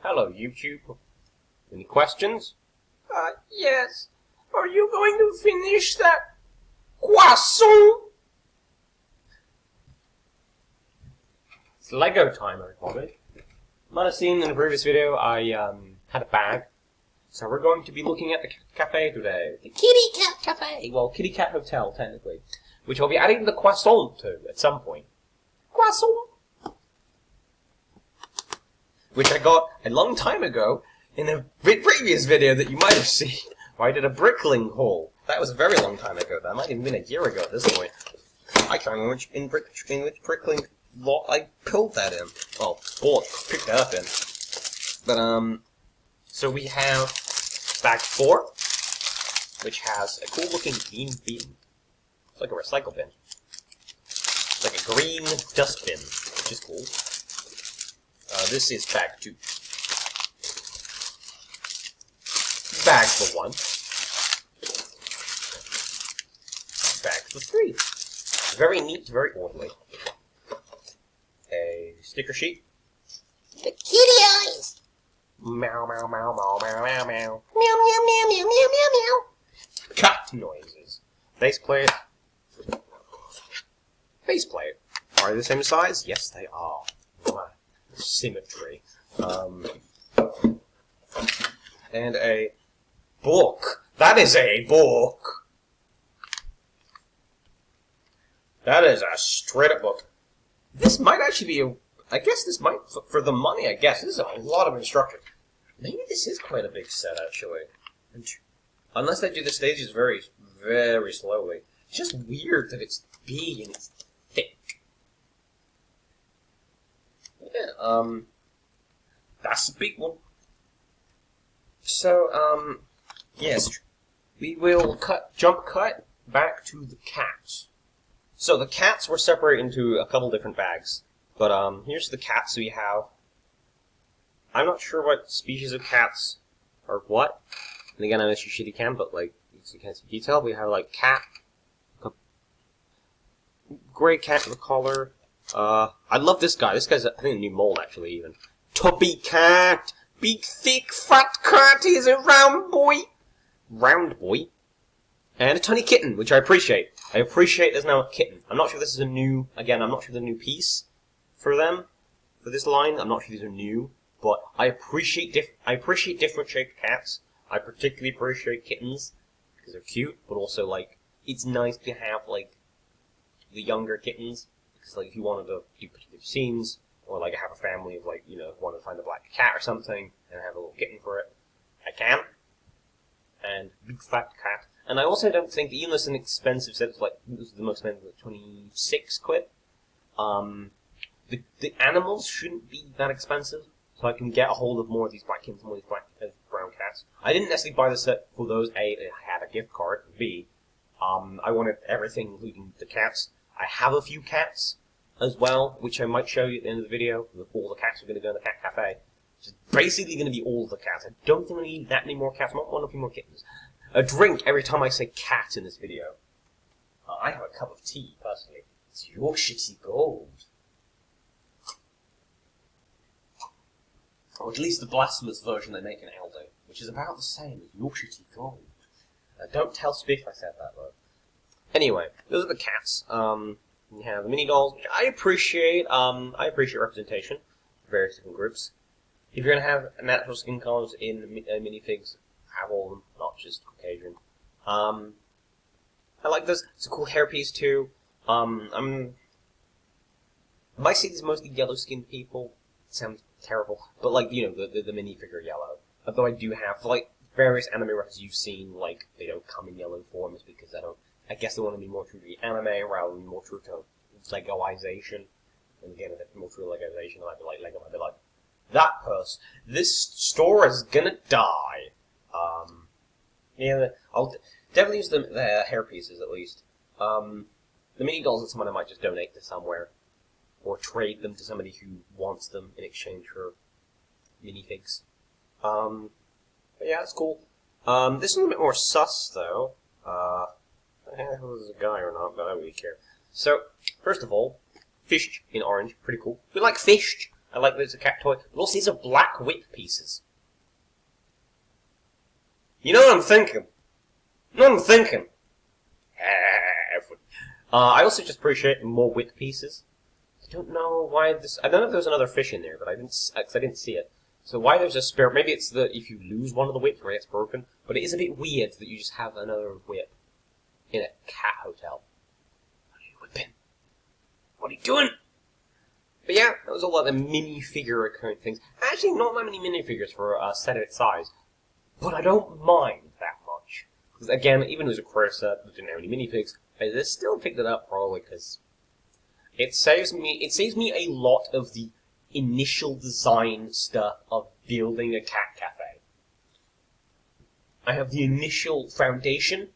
Hello, YouTube. Any questions? Yes. Are you going to finish that croissant? It's Lego time, everybody. Might have seen in the previous video I had a bag. So we're going to be looking at the cafe today. The Kitty Cat Cafe! Well, Kitty Cat Hotel, technically. Which I'll be adding the croissant to at some point. Croissant! Which I got a long time ago in a previous video that you might have seen, where I did a brickling haul. That was a very long time ago. That might have been a year ago at this point. I can't remember which brickling lot I pulled that in. Well, picked that up in. But, so we have bag 4, which has a cool looking green bin. It's like a recycle bin. It's like a green dust bin, which is cool. This is bag 2. Bag for 1. Bag for 3. Very neat, very orderly. A sticker sheet. The kitty eyes! Meow, meow, meow, meow, meow, meow, meow. Meow, meow, meow, meow, meow, meow, meow. Cat noises. Faceplate. Faceplate. Are they the same size? Yes, they are. Wow. Symmetry. And a book. That is a book. That is a straight up book. This might actually be I guess this might, for the money, I guess. This is a lot of instruction. Maybe this is quite a big set, actually. Unless they do the stages very, very slowly. It's just weird that it's big and it's thick. Yeah, that's a big one. So, yes, we will jump cut back to the cats. So the cats were separated into a couple different bags. But, here's the cats we have. I'm not sure what species of cats are what. And again, I wish you shitty can, but, like, you can't see detail. We have, like, cat, gray cat with a collar. I love this guy. This guy's, I think, a new mold, actually, even. Tubby cat! Big, thick, fat cat! He's a round boy! Round boy? And a tiny kitten, which I appreciate. I appreciate there's now a kitten. I'm not sure if this is a new, again, I'm not sure the new piece for them, for this line. I'm not sure these are new, but I appreciate different shaped cats. I particularly appreciate kittens, because they're cute, but also, like, it's nice to have, like, the younger kittens, because, like, if you wanted to do particular scenes, or, like, have a family of, like, you know, want to find a black cat or something, and have a little kitten for it, I can. And big fat cat. And I also don't think, even though it's an expensive set, it's like, this is the most expensive, like 26 quid, the animals shouldn't be that expensive, so I can get a hold of more of these black kittens, more of these brown cats. I didn't necessarily buy the set for those. A, it had a gift card. B, I wanted everything, including the cats. I have a few cats as well, which I might show you at the end of the video. All the cats are going to go in the cat cafe. Which is basically going to be all the cats. I don't think I need that many more cats. I might want a few more kittens. A drink every time I say cat in this video. I have a cup of tea, personally. It's Yorkshire Gold. Or at least the blasphemous version they make in Aldo, which is about the same as Yorkshire Gold. Don't tell Spiff I said that, though. Anyway, those are the cats. We have the mini dolls, which I appreciate. I appreciate representation for various different groups. If you're going to have natural skin colors in minifigs, have all of them, not just Caucasian. I like this. It's a cool hairpiece, too. I see these mostly yellow-skinned people. It sounds terrible. But, like, you know, the minifigure yellow. Although I do have, like, various anime references you've seen, like, they don't come in yellow forms because I guess they want to be more true to the anime rather than more true to Legoization. And again, if it's more true to Legoization, I'd be like, Lego might be like, that person, this store is gonna die. Yeah, I'll definitely use the hair pieces at least. The mini dolls are someone I might just donate to somewhere, or trade them to somebody who wants them in exchange for minifigs. But yeah, that's cool. This is a bit more sus though. I don't know if this is a guy or not, but I don't really care. So, first of all, fish in orange, pretty cool. We like fish. I like that it's a cat toy. But also, these are black whip pieces. You know what I'm thinking? You know what I'm thinking? I also just appreciate more whip pieces. I don't know why this... I don't know if there's another fish in there, but I didn't see it. So why there's a spare... Maybe it's if you lose one of the whips, where it's broken. But it is a bit weird that you just have another whip in a cat hotel. What are you whipping? What are you doing? But yeah, that was all like the minifigure kind of things. Actually, not that many minifigures for a set of its size. But I don't mind that much. Because again, even as a career set that didn't have any minifigs, I just still picked it up probably because it saves me a lot of the initial design stuff of building a cat cafe. I have the initial foundation.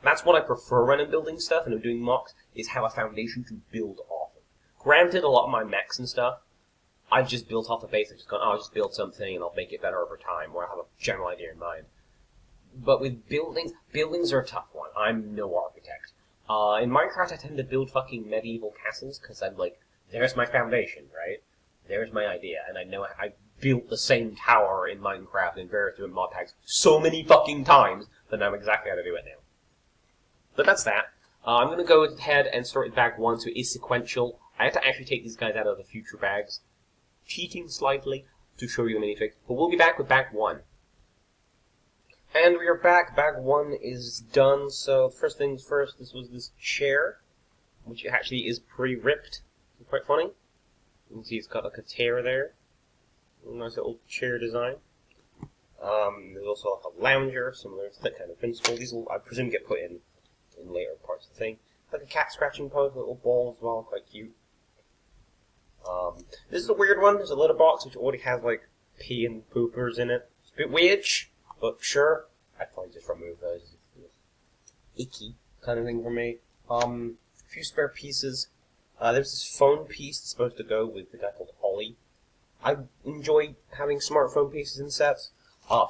That's what I prefer when I'm building stuff and I'm doing mocks, is have a foundation to build off of. Granted, a lot of my mechs and stuff, I've just built off the base. I've just gone, I'll just build something and I'll make it better over time, or I have a general idea in mind. But with buildings are a tough one. I'm no architect. In Minecraft, I tend to build fucking medieval castles, because I'm like, there's my foundation, right? There's my idea, and I know I built the same tower in Minecraft in various different mod packs so many fucking times that I know exactly how to do it now. But that's that. I'm going to go ahead and start with bag 1, so it is sequential. I have to actually take these guys out of the future bags, cheating slightly to show you the minifigs, but we'll be back with bag 1. And we are back. Bag 1 is done, so first things first, this was this chair, which actually is pretty ripped. It's quite funny. You can see it's got like a tear there. Nice little chair design. There's also like a lounger, similar to that kind of principle. These will, I presume, get put in later parts of the thing. Like a cat scratching pose, a little ball as well, quite cute. This is a weird one. There's a litter box which already has like pee and poopers in it. It's a bit weird, but sure. I'd probably just remove those. Icky kind of thing for me. A few spare pieces. There's this phone piece that's supposed to go with the guy called Ollie. I enjoy having smartphone pieces in sets.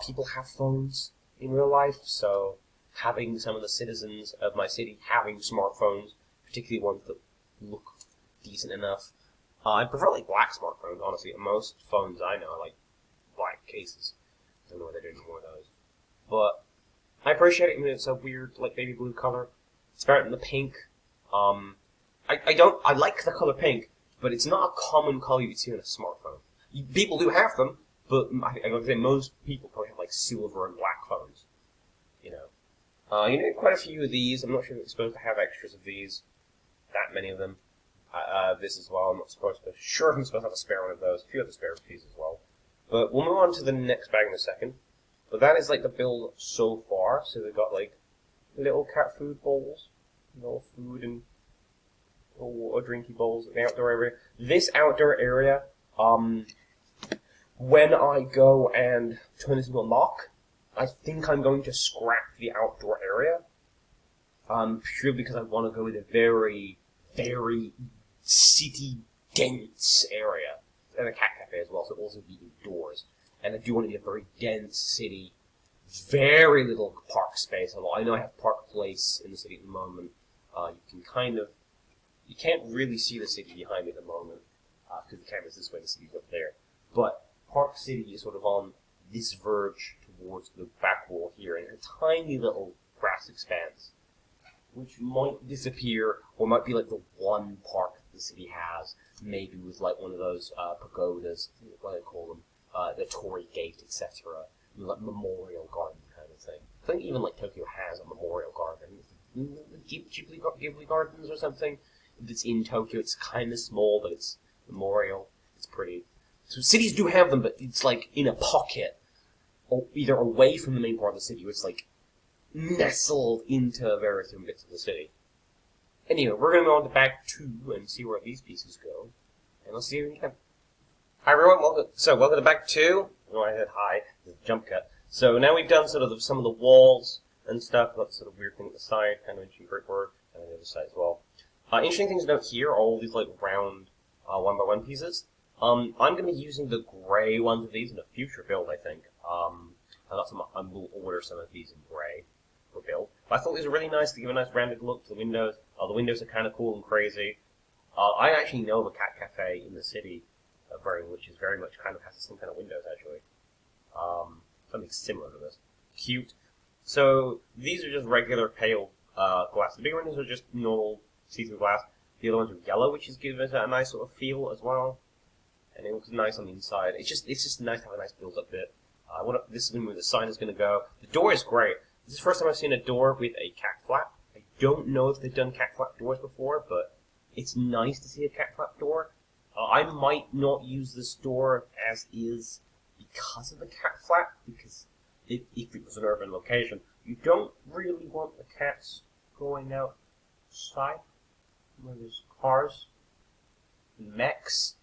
People have phones in real life, so having some of the citizens of my city having smartphones, particularly ones that look decent enough. I prefer like black smartphones, honestly. Most phones I know are like black cases. I don't know what they're doing more of those. But I appreciate it, even if it's a weird, like, baby blue color. It's better than the pink. I like the color pink, but it's not a common color you'd see on a smartphone. People do have them, but I would say most people probably have, like, silver and black phones. You know. You know, quite a few of these. I'm not sure if it's supposed to have extras of these. That many of them. This as well. I'm not sure if I'm supposed to have a spare one of those. A few other spare pieces as well. But we'll move on to the next bag in a second. But that is like the build so far. So they've got like little cat food bowls, little food and little water drinky bowls in the outdoor area. This outdoor area, when I go and turn this into a mock, I think I'm going to scrap the outdoor area. Purely because I want to go with a very, very city dense area. And a cat cafe as well, so it'll also be indoors. And I do want to be a very dense city, very little park space. Although I know I have Park Place in the city at the moment. You can't really see the city behind me at the moment, because the camera's this way, the city's up there. But Park City is sort of on this verge towards the back wall here, and a tiny little grass expanse, which might disappear, or might be like the one park that the city has, maybe with like one of those pagodas, what do they call them? The Torii Gate, etc. Like memorial garden kind of thing. I think even like Tokyo has a memorial garden. Ghibli Gardens or something. If it's in Tokyo, it's kind of small, but it's memorial. It's pretty. So cities do have them, but it's like in a pocket, or either away from the main part of the city, or it's like nestled into various different bits of the city. Anyway, we're going to go on to bag 2 and see where these pieces go. And let's see if we can. Hi everyone, welcome to bag 2. Oh, I said hi, there's a jump cut. So now we've done sort of some of the walls and stuff, got sort of weird thing at the side, kind of interesting brickwork, and on the other side as well. Interesting things to note here are all these like round 1x1 pieces. I'm going to be using the grey ones of these in a future build, I think. I will order some of these in grey for build. But I thought these were really nice to give a nice rounded look to the windows. The windows are kind of cool and crazy. I actually know of a cat cafe in the city which is very much kind of has the same kind of windows actually. Something similar to this. Cute. So these are just regular pale glass. The bigger windows are just normal see-through glass. The other ones are yellow, which is giving it a nice sort of feel as well. And it looks nice on the inside. It's just nice to have a nice build-up bit. This is where the sign is going to go. The door is great. This is the first time I've seen a door with a cat flap. I don't know if they've done cat flap doors before, but it's nice to see a cat flap door. I might not use this door as is because of the cat flap, because if it was an urban location, you don't really want the cats going outside where there's cars, mechs.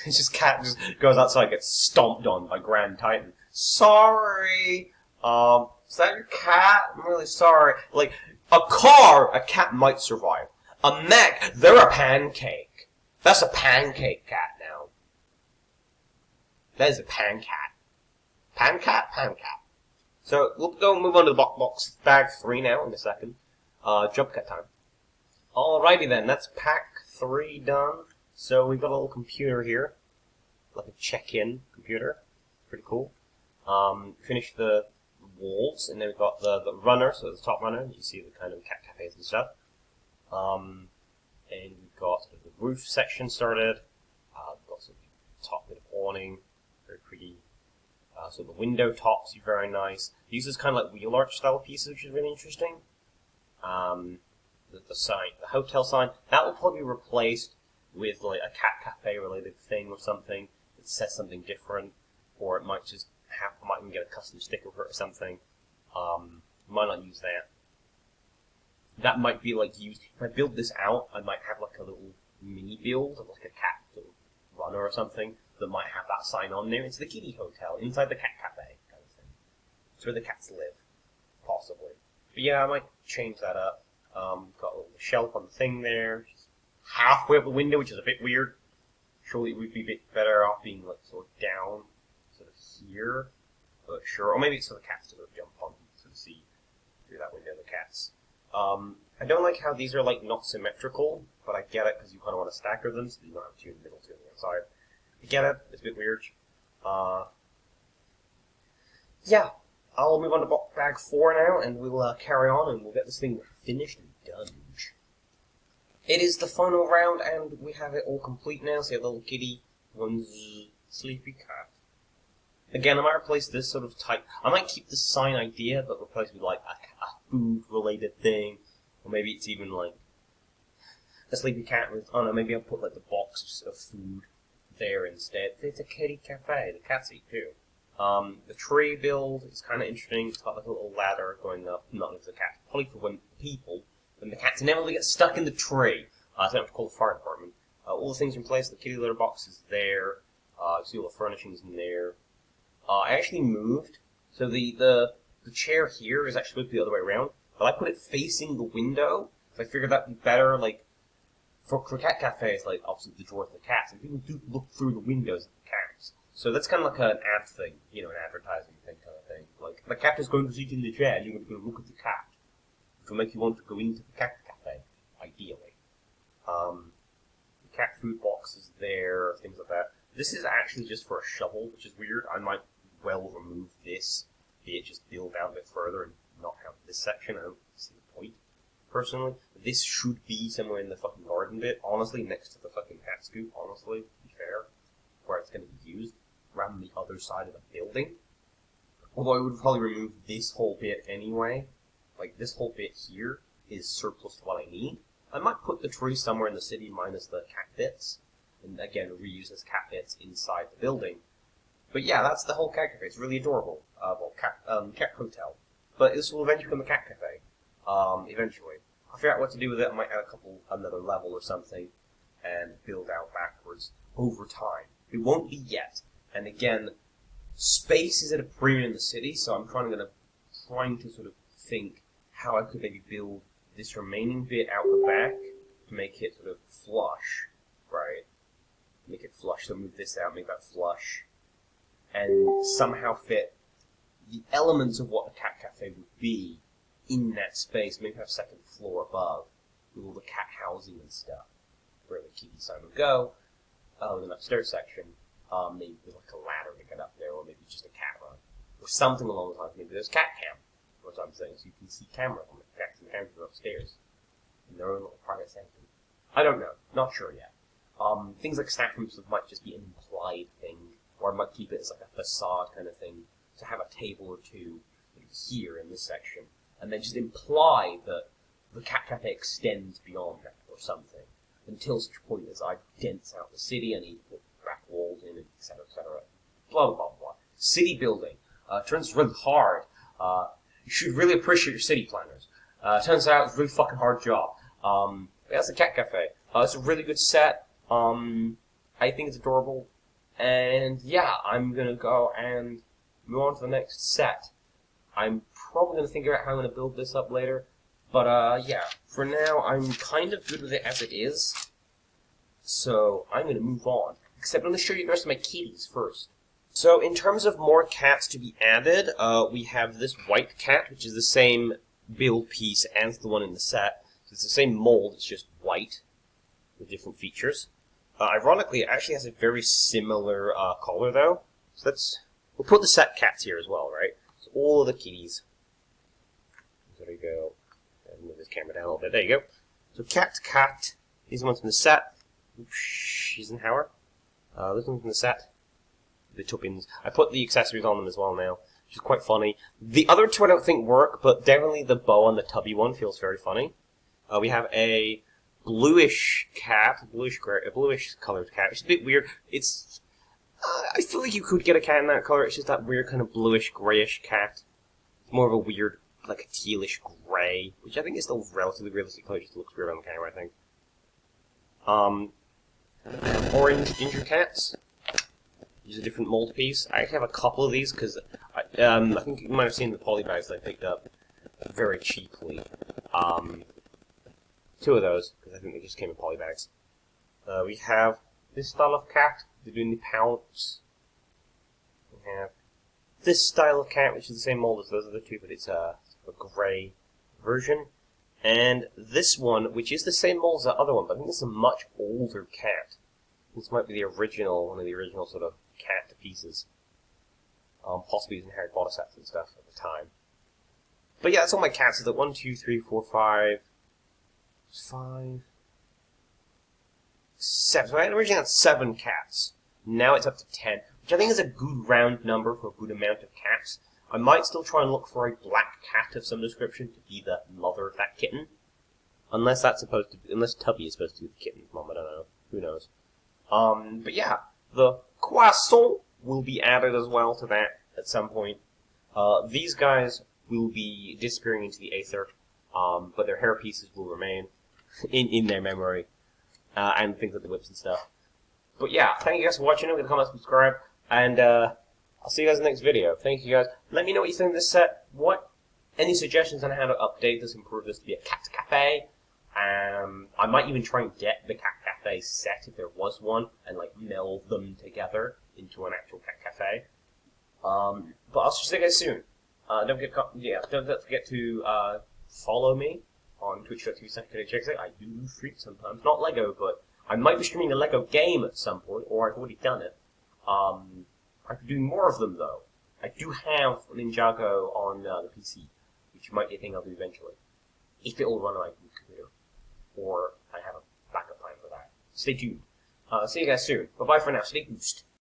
It's just cat just goes outside, gets stomped on by Grand Titan. Sorry, is that your cat? I'm really sorry. Like a car, a cat might survive. A mech, they're a pancake. That's a pancake cat now. That is a pan cat. Pan cat, pan cat. So we'll go move on to the box bag 3 now in a second. Jump cut time. Alrighty then, that's pack 3 done. So we've got a little computer here, like a check-in computer. Pretty cool. Finished the walls, and then we've got the runner, so the top runner. You see the kind of cat cafes and stuff. And we've got sort of the roof section started. We've got sort of top bit of awning, very pretty. So the window tops are very nice. These is kind of like wheel arch style pieces, which is really interesting. The sign, the hotel sign, that will probably be replaced with like a cat cafe related thing or something that says something different, or it might just have, I might even get a custom sticker for it or something. Might not use that. That might be like used, if I build this out, I might have like a little mini build of like a cat sort of runner or something that might have that sign on there. It's the kitty hotel inside the cat cafe kind of thing. It's where the cats live, possibly. But yeah, I might change that up. Got a little shelf on the thing there, just halfway up the window, which is a bit weird. Surely it would be a bit better off being like sort of down, sort of here. But sure, or maybe it's so the cats sort of jump on to see through that window. The cats. I don't like how these are like not symmetrical, but I get it because you kind of want to stagger them so you don't have 2 in the middle, 2 on the outside. I get it. It's a bit weird. Yeah. I'll move on to bag 4 now, and we'll carry on, and we'll get this thing finished and done. It is the final round, and we have it all complete now. So you have the little kitty, one's sleepy cat. Again, I might replace this sort of type. I might keep the sign idea, but replace it with like a food-related thing, or maybe it's even like a sleepy cat with. Oh no, maybe I'll put like the box of food there instead. It's a kitty cafe. The cats eat too. The tree build is kind of interesting. It's got like a little ladder going up, not with the cat, probably for when the cats inevitably get stuck in the tree. So I have to call the fire department. All the things are in place. The kitty litter box is there. You see all the furnishings in there. I actually moved, so the chair here is actually supposed to be the other way around, but I put it facing the window. So I figured that'd be better, like for cat cafes, like obviously the drawer for the cats, and people do look through the windows of the cats. So that's kind of like an ad thing, you know, an advertising thing kind of thing. Like, the cat is going to sit in the chair, and you're going to look at the cat, which will make you want to go into the cat cafe, ideally. The cat food box is there, things like that. This is actually just for a shovel, which is weird. I might well remove this, be it just build out a bit further and not have this section. I don't see the point, personally. This should be somewhere in the fucking garden bit, honestly, next to the fucking cat scoop, honestly, to be fair, where it's going to be used, rather than the other side of the building. Although I would probably remove this whole bit anyway. Like, this whole bit here is surplus to what I need. I might put the tree somewhere in the city minus the cat bits, and again, reuse as cat bits inside the building. But yeah, that's the whole cat cafe. It's really adorable. Cat hotel. But this will eventually become a cat cafe. Eventually. I'll figure out what to do with it. I might add another level or something, and build out backwards over time. It won't be yet. And again, space is at a premium in the city, so I'm trying to sort of think how I could maybe build this remaining bit out the back to make it sort of flush, right? Make it flush, so move this out, make that flush, and somehow fit the elements of what a cat cafe would be in that space. Maybe have a second floor above with all the cat housing and stuff, where the kitty sign would go. in the upstairs section, maybe there's like a ladder to get up there, or maybe just a cat run, or something along those lines. Maybe there's cat cam, or something, so you can see cameras on the cats and cameras upstairs in their own little private sanctum. I don't know, not sure yet. Things like staff rooms might just be an implied thing, or I might keep it as like a facade kind of thing, to have a table or two here in this section, and then just imply that the cat cafe extends beyond that or something, until such point as I dense out the city, I need to put back walls in, etc., etc. Blah, blah, blah, blah. City building. Turns really hard. You should really appreciate your city planners. Turns out it's a really fucking hard job. That's the cat cafe. It's a really good set. I think it's adorable. And yeah, I'm gonna go and move on to the next set. I'm probably gonna think about how I'm gonna build this up later. But yeah, for now I'm kind of good with it as it is. So I'm gonna move on. Except I'm gonna show you the rest of my kitties first. So in terms of more cats to be added, we have this white cat, which is the same build piece as the one in the set. So it's the same mold, it's just white with different features. Ironically, it actually has a very similar collar, though. So we'll put the set cats here as well, right? So all of the kitties. There you go. And move this camera down a little bit. There you go. So cat. These ones from the set. Eisenhower. This one's from the set. The tuppins. I put the accessories on them as well now, which is quite funny. The other two I don't think work, but definitely the bow on the tubby one feels very funny. We have a bluish cat, bluish colored cat, which is a bit weird. It's, I feel like you could get a cat in that color. It's just that weird kind of bluish, grayish cat. It's more of a weird, like a tealish gray, which I think is still relatively realistic color. It just looks weird on the camera, I think. Orange ginger cats. Use a different mold piece. I actually have a couple of these because I think you might have seen the poly bags that I picked up very cheaply. Two of those, because I think they just came in poly bags. We have this style of cat, they're doing the pounce. We have this style of cat, which is the same mold as those other two, but it's a grey version. And this one, which is the same mold as the other one, but I think this is a much older cat. This might be the original, one of the original sort of cat pieces. Possibly using Harry Potter sets and stuff at the time. But yeah, that's all my cats. So that 1, 2, 3, 4, 5, 7. So I originally had 7 cats. Now it's up to 10, which I think is a good round number for a good amount of cats. I might still try and look for a black cat of some description to be the mother of that kitten. Unless Tubby is supposed to be the kitten's mom, I don't know. Who knows? But yeah, the croissant will be added as well to that at some point. These guys will be disappearing into the aether, but their hair pieces will remain in their memory, and things like the whips and stuff. But yeah, thank you guys for watching. Leave a comment, subscribe, and I'll see you guys in the next video. Thank you guys. Let me know what you think of this set. Any suggestions on how to update this, improve this to be a cat cafe? I might even try and get the cat cafe set if there was one, and like meld them together into an actual cat cafe. But I'll see you guys soon. Don't forget to follow me on twitch.tv/KDJX. I do stream sometimes, not Lego, but I might be streaming a Lego game at some point, or I've already done it. I'm doing more of them though. I do have Ninjago on the PC, which might be a thing I'll do eventually, if it will run on my computer, or I have a backup plan for that. Stay tuned. See you guys soon. Bye bye for now. Stay goosed.